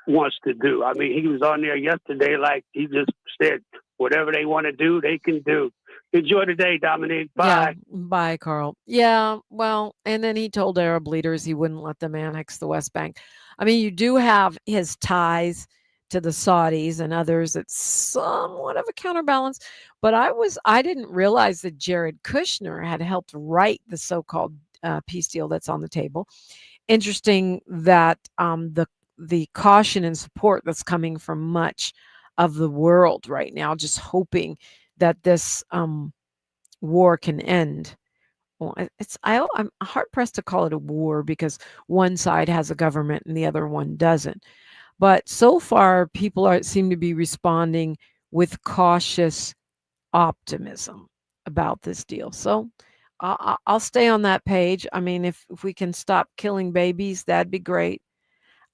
wants to do? I mean, he was on there yesterday, like he just said, whatever they want to do, they can do. Enjoy the day, Dominique. Bye. Yeah, bye, Carl. Yeah, well, and then he told Arab leaders he wouldn't let them annex the West Bank. I mean, you do have his ties to the Saudis and others. It's somewhat of a counterbalance, but I didn't realize that Jared Kushner had helped write the so-called peace deal that's on the table. Interesting that the caution and support that's coming from much of the world right now, just hoping that this war can end. Well, I'm hard pressed to call it a war because one side has a government and the other one doesn't. But so far, people seem to be responding with cautious optimism about this deal. So I'll stay on that page. I mean, if we can stop killing babies, that'd be great.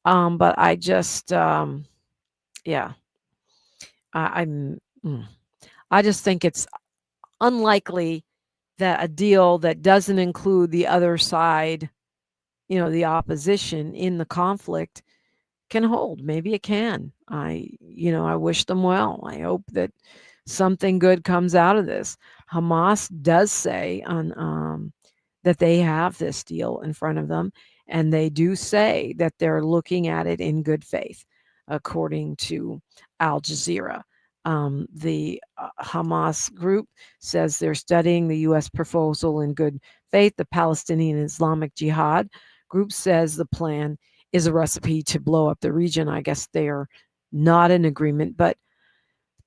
But I just, I just think it's unlikely that a deal that doesn't include the other side, the opposition in the conflict, can hold. Maybe it can. I wish them well. I hope that something good comes out of this. Hamas does say that they have this deal in front of them, and they do say that they're looking at it in good faith, according to Al Jazeera. The Hamas group says they're studying the U.S. proposal in good faith. The Palestinian Islamic Jihad group says the plan is a recipe to blow up the region. I guess they are not in agreement, but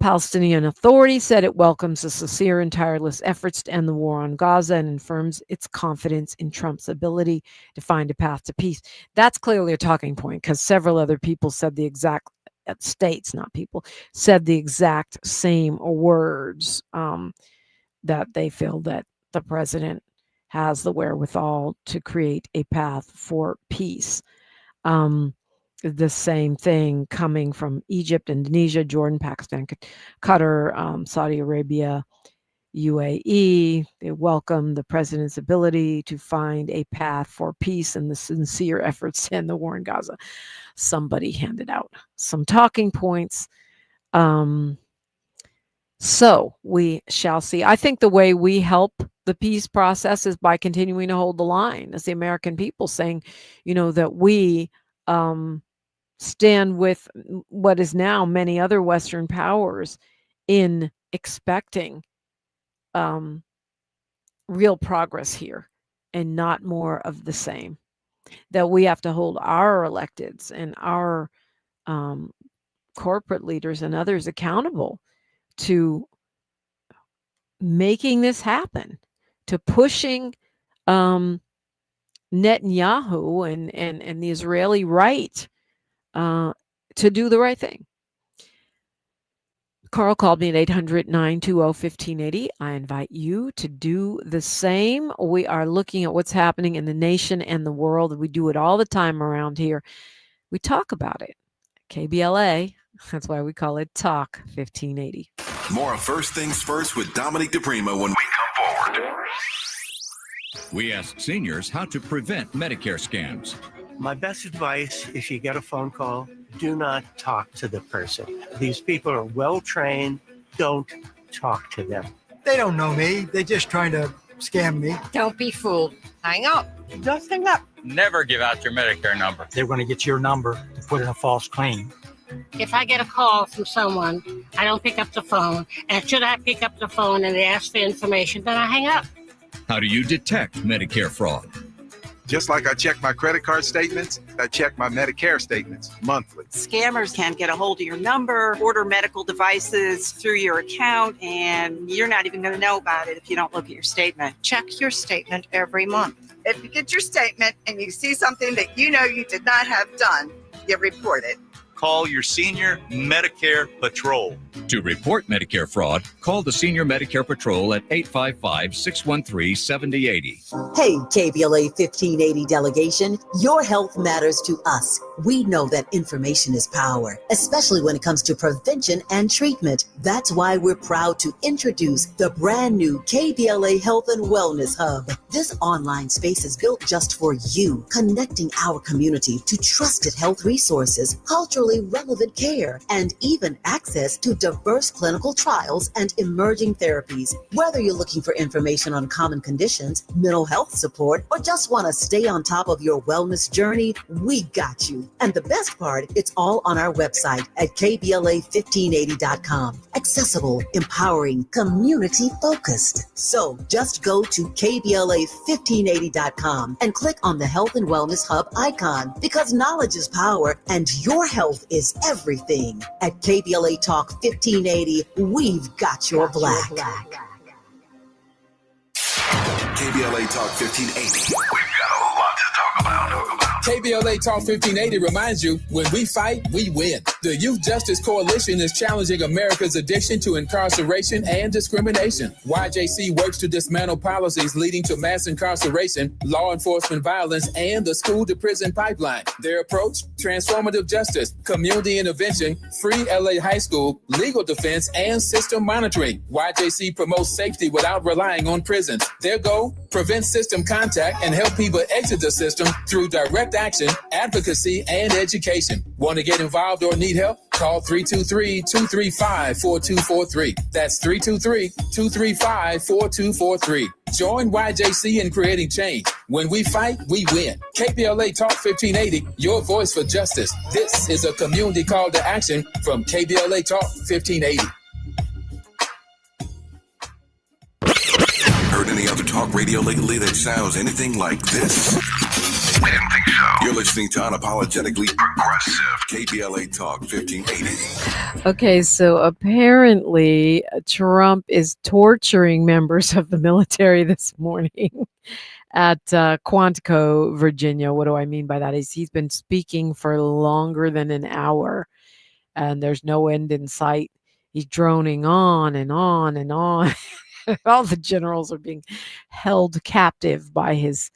Palestinian Authority said it welcomes the sincere and tireless efforts to end the war on Gaza and affirms its confidence in Trump's ability to find a path to peace. That's clearly a talking point because several other people said the exact states, not people, said the exact same words, that they feel that the president has the wherewithal to create a path for peace. The same thing coming from Egypt, Indonesia, Jordan, Pakistan, Qatar, Saudi Arabia, UAE. They welcome the president's ability to find a path for peace and the sincere efforts to end the war in Gaza. Somebody handed out some talking points. So we shall see. I think the way we help the peace process is by continuing to hold the line as the American people, saying, that we stand with what is now many other Western powers in expecting real progress here and not more of the same. That we have to hold our electeds and our corporate leaders and others accountable to making this happen, to pushing Netanyahu and the Israeli right to do the right thing. Carl called me at 800-920-1580. I invite you to do the same. We are looking at what's happening in the nation and the world. We do it all the time around here. We talk about it. KBLA, that's why we call it Talk 1580. More of First Things First with Dominique DiPrima when we come forward. We ask seniors how to prevent Medicare scams. My best advice, if you get a phone call, do not talk to the person. These people are well trained. Don't talk to them. They don't know me. They're just trying to scam me. Don't be fooled. Hang up. Just hang up. Never give out your Medicare number. They're going to get your number to put in a false claim. If I get a call from someone, I don't pick up the phone. And should I pick up the phone and they ask for information, then I hang up. How do you detect Medicare fraud? Just like I check my credit card statements, I check my Medicare statements monthly. Scammers can get a hold of your number, order medical devices through your account, and you're not even going to know about it if you don't look at your statement. Check your statement every month. If you get your statement and you see something that you know you did not have done, you report it. Call your senior Medicare Patrol. To report Medicare fraud, call the Senior Medicare Patrol at 855-613-7080. Hey, KBLA 1580 delegation, your health matters to us. We know that information is power, especially when it comes to prevention and treatment. That's why we're proud to introduce the brand new KBLA Health and Wellness Hub. This online space is built just for you, connecting our community to trusted health resources, culturally relevant care, and even access to diverse clinical trials and emerging therapies. Whether you're looking for information on common conditions, mental health support, or just want to stay on top of your wellness journey, we got you. And the best part, it's all on our website at KBLA1580.com. Accessible, empowering, community-focused. So just go to KBLA1580.com and click on the Health and Wellness Hub icon, because knowledge is power and your health is everything. At KBLA Talk 1580, we've got your black. KBLA Talk 1580. We've got a lot to talk about. KBLA Talk 1580 reminds you, when we fight, we win. The Youth Justice Coalition is challenging America's addiction to incarceration and discrimination. YJC works to dismantle policies leading to mass incarceration, law enforcement violence, and the school-to-prison pipeline. Their approach? Transformative justice, community intervention, free LA high school, legal defense, and system monitoring. YJC promotes safety without relying on prisons. Their goal? Prevent system contact and help people exit the system through direct action, advocacy, and education. Want to get involved or need help? Call 323-235-4243. That's 323-235-4243. Join YJC in creating change. When we fight, we win. KBLA Talk 1580, your voice for justice. This is a community call to action from KBLA Talk 1580. Heard any other talk radio lately that sounds anything like this? I didn't think so. You're listening to Unapologetically Progressive, KBLA Talk 1580. Okay, so apparently Trump is torturing members of the military this morning at Quantico, Virginia. What do I mean by that? He's been speaking for longer than an hour, and there's no end in sight. He's droning on and on and on. All the generals are being held captive by his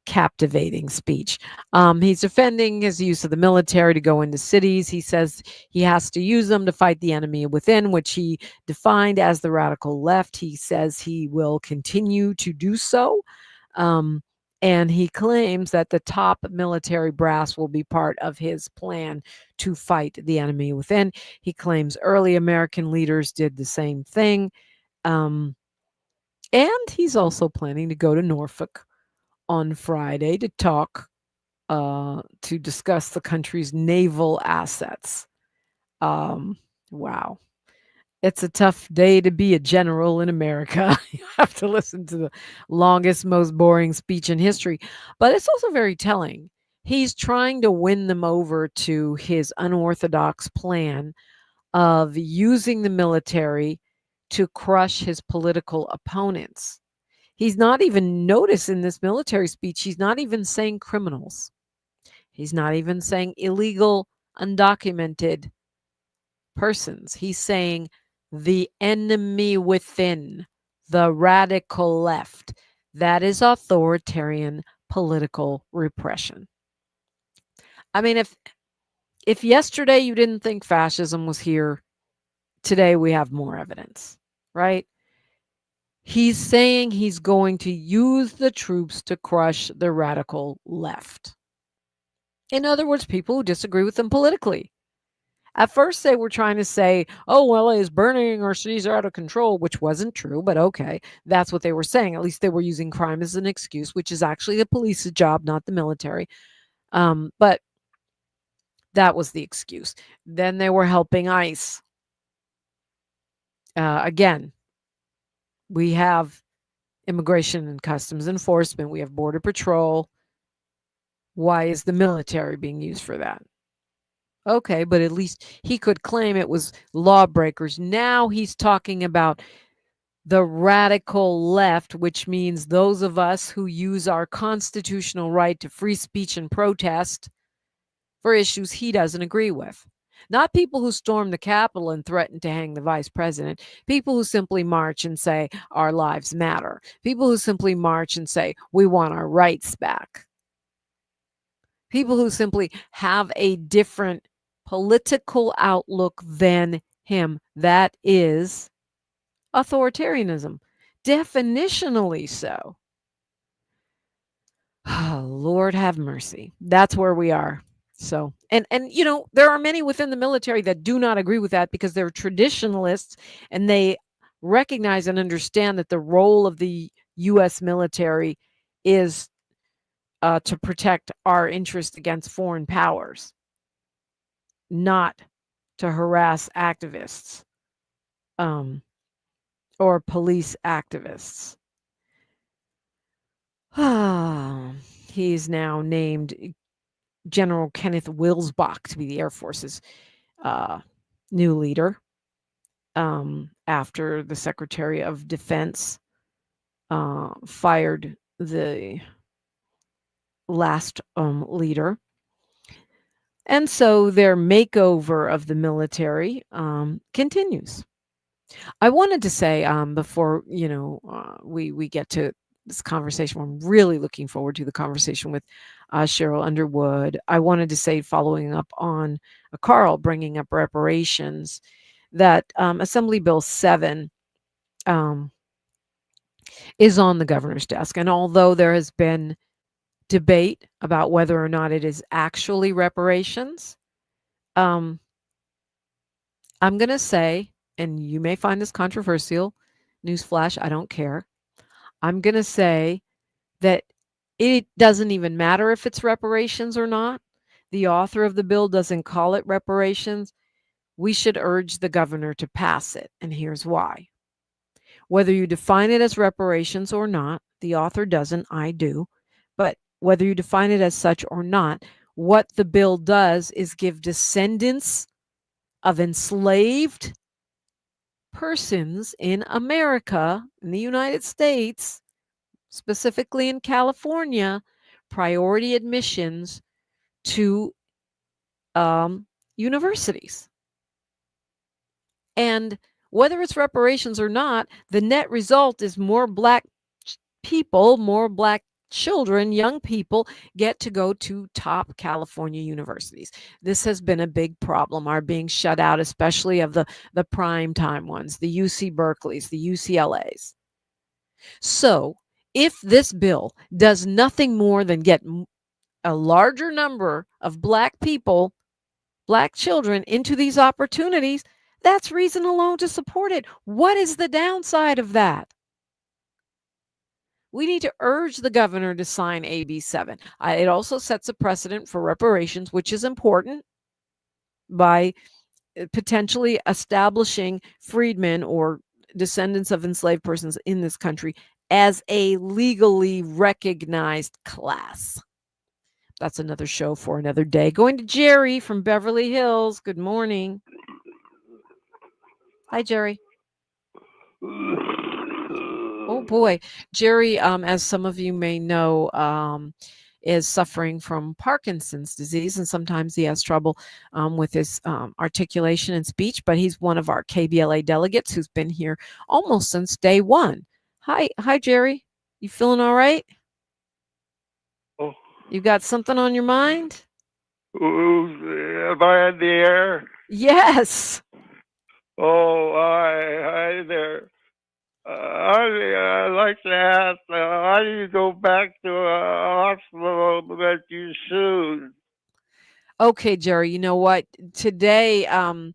captivating speech. He's defending his use of the military to go into cities. He says he has to use them to fight the enemy within, which he defined as the radical left. He says he will continue to do so. And he claims that the top military brass will be part of his plan to fight the enemy within. He claims early American leaders did the same thing. And he's also planning to go to Norfolk on Friday to talk, to discuss the country's naval assets. Wow. It's a tough day to be a general in America. You have to listen to the longest, most boring speech in history. But it's also very telling. He's trying to win them over to his unorthodox plan of using the military to crush his political opponents. He's not even, notice in this military speech, he's not even saying criminals. He's not even saying illegal, undocumented persons. He's saying the enemy within, the radical left. That is authoritarian political repression. I mean, if yesterday you didn't think fascism was here, today we have more evidence, right? He's saying he's going to use the troops to crush the radical left. In other words, people who disagree with him politically. At first, they were trying to say, oh, LA is burning, our cities are out of control, which wasn't true, but okay, that's what they were saying. At least they were using crime as an excuse, which is actually the police's job, not the military. But that was the excuse. Then they were helping ICE. Again, we have Immigration and Customs Enforcement. We have Border Patrol. Why is the military being used for that? Okay, but at least he could claim it was lawbreakers. Now he's talking about the radical left, which means those of us who use our constitutional right to free speech and protest for issues he doesn't agree with. Not people who storm the Capitol and threaten to hang the vice president. People who simply march and say, our lives matter. People who simply march and say, we want our rights back. People who simply have a different political outlook than him. That is authoritarianism, definitionally so. Oh, Lord have mercy. That's where we are. So, and you know, there are many within the military that do not agree with that because they're traditionalists and they recognize and understand that the role of the U.S. military is to protect our interest against foreign powers, not to harass activists or police activists. He's now named General Kenneth Wilsbach to be the Air Force's new leader after the Secretary of Defense fired the last leader. And so their makeover of the military continues. I wanted to say before we get to this conversation, I'm really looking forward to the conversation with Cheryl Underwood. I wanted to say, following up on Carl bringing up reparations, that Assembly Bill 7 is on the governor's desk. And although there has been debate about whether or not it is actually reparations, I'm going to say, and you may find this controversial, newsflash, I don't care. I'm going to say that it doesn't even matter if it's reparations or not. The author of the bill doesn't call it reparations. We should urge the governor to pass it, and here's why. Whether you define it as reparations or not, the author doesn't, I do, but whether you define it as such or not, what the bill does is give descendants of enslaved persons in America, in the United States, specifically in California, priority admissions to universities. And whether it's reparations or not, the net result is more Black people, more Black children, young people get to go to top California universities. This has been a big problem, our being shut out, especially of the prime time ones, the UC Berkeleys, the UCLAs. So if this bill does nothing more than get a larger number of Black people, Black children into these opportunities, that's reason alone to support it. What is the downside of that? We need to urge the governor to sign AB 7. It also sets a precedent for reparations, which is important, by potentially establishing freedmen or descendants of enslaved persons in this country as a legally recognized class. That's another show for another day. Going to Jerry from Beverly Hills. Good morning. Hi, Jerry. Oh boy, Jerry, as some of you may know, is suffering from Parkinson's disease, and sometimes he has trouble with his articulation and speech, but he's one of our KBLA delegates who's been here almost since day one. Hi, Jerry. You feeling all right? Oh. You got something on your mind? Am I in the air? Yes. Oh, hi there. I'd like to ask, how do you go back to a hospital that you sued? Okay, Jerry, you know what? Today I'm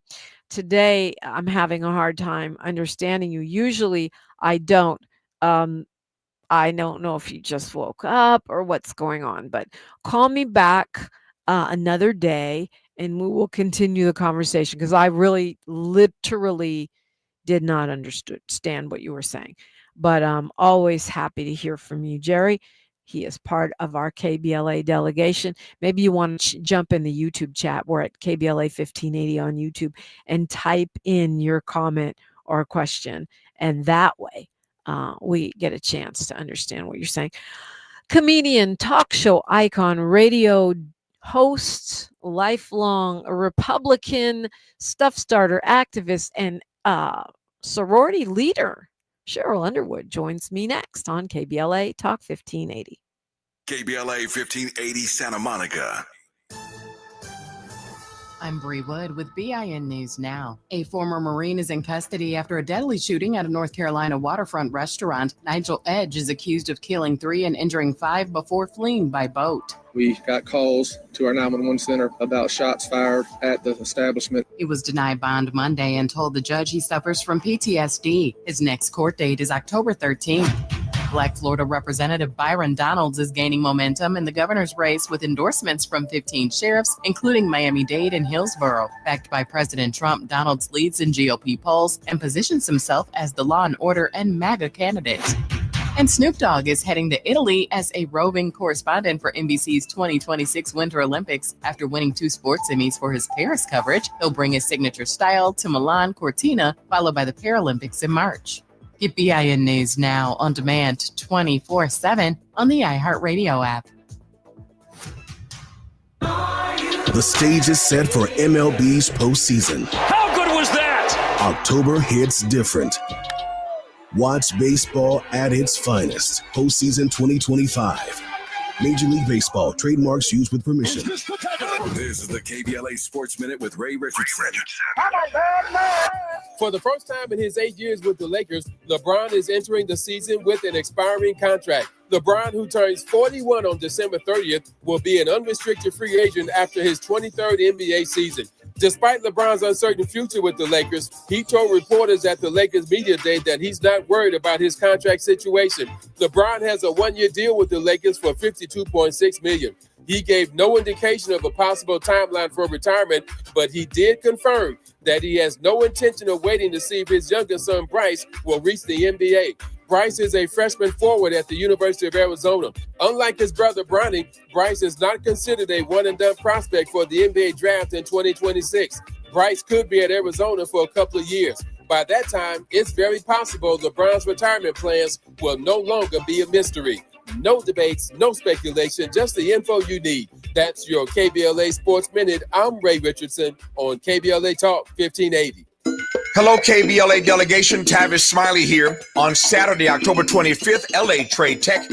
having a hard time understanding you. Usually I don't. I don't know if you just woke up or what's going on, but call me back another day and we will continue the conversation, because I really literally did not understand what you were saying. But I'm always happy to hear from you, Jerry. He is part of our KBLA delegation. Maybe you want to jump in the YouTube chat. We're at KBLA 1580 on YouTube and type in your comment or question. And that way we get a chance to understand what you're saying. Comedian, talk show icon, radio host, lifelong Republican, stuff starter, activist, and sorority leader. Cheryl Underwood joins me next on KBLA Talk 1580. KBLA 1580 Santa Monica. I'm Bree Wood with BIN News Now. A former Marine is in custody after a deadly shooting at a North Carolina waterfront restaurant. Nigel Edge is accused of killing 3 and injuring 5 before fleeing by boat. We got calls to our 911 center about shots fired at the establishment. He was denied bond Monday and told the judge he suffers from PTSD. His next court date is October 13th. Black Florida Representative Byron Donalds is gaining momentum in the governor's race with endorsements from 15 sheriffs, including Miami-Dade and Hillsborough. Backed by President Trump, Donalds leads in GOP polls and positions himself as the law and order and MAGA candidate. And Snoop Dogg is heading to Italy as a roving correspondent for NBC's 2026 Winter Olympics. After winning 2 sports Emmys for his Paris coverage, he'll bring his signature style to Milan Cortina, followed by the Paralympics in March. Get BIN News Now on demand 24/7 on the iHeartRadio app. The stage is set for MLB's postseason. How good was that? October hits different. Watch baseball at its finest. Postseason 2025. Major League Baseball. Trademarks used with permission. This is the KBLA Sports Minute with Ray Richardson. For the first time in his 8 years with the Lakers, LeBron is entering the season with an expiring contract. LeBron, who turns 41 on December 30th, will be an unrestricted free agent after his 23rd NBA season. Despite LeBron's uncertain future with the Lakers, he told reporters at the Lakers media day that he's not worried about his contract situation. LeBron has a 1-year deal with the Lakers for $52.6 million. He gave no indication of a possible timeline for retirement, but he did confirm that he has no intention of waiting to see if his younger son Bryce will reach the NBA. Bryce is a freshman forward at the University of Arizona. Unlike his brother Bronny, Bryce is not considered a one-and-done prospect for the NBA draft in 2026. Bryce could be at Arizona for a couple of years. By that time, it's very possible LeBron's retirement plans will no longer be a mystery. No debates, no speculation, just the info you need. That's your KBLA Sports Minute. I'm Ray Richardson on KBLA Talk 1580. Hello, KBLA delegation. Tavis Smiley here. On Saturday, October 25th, LA Trade Tech.